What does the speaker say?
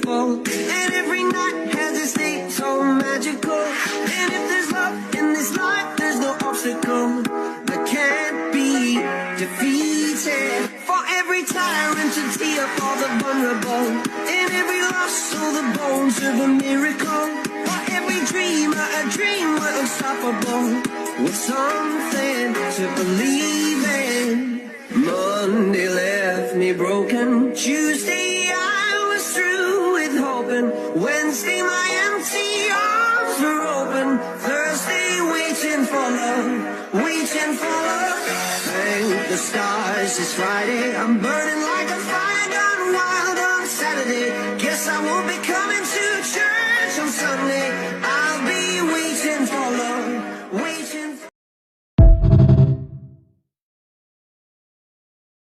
unstoppable. And every night has its day so magical. And if there's love in this life, there's no obstacle that can't be defeated. For every tyrant to tear for the vulnerable, in every loss, all the bones of a miracle. For every dreamer, a dream were unstoppable, with something to believe in. Monday left me broken. Tuesday I was through with hoping. Wednesday my empty arms were open. Thursday waiting for love, waiting for love. Thank the stars it's Friday. I'm burning like a fire gone wild on Saturday. Guess I won't be coming to church on Sunday.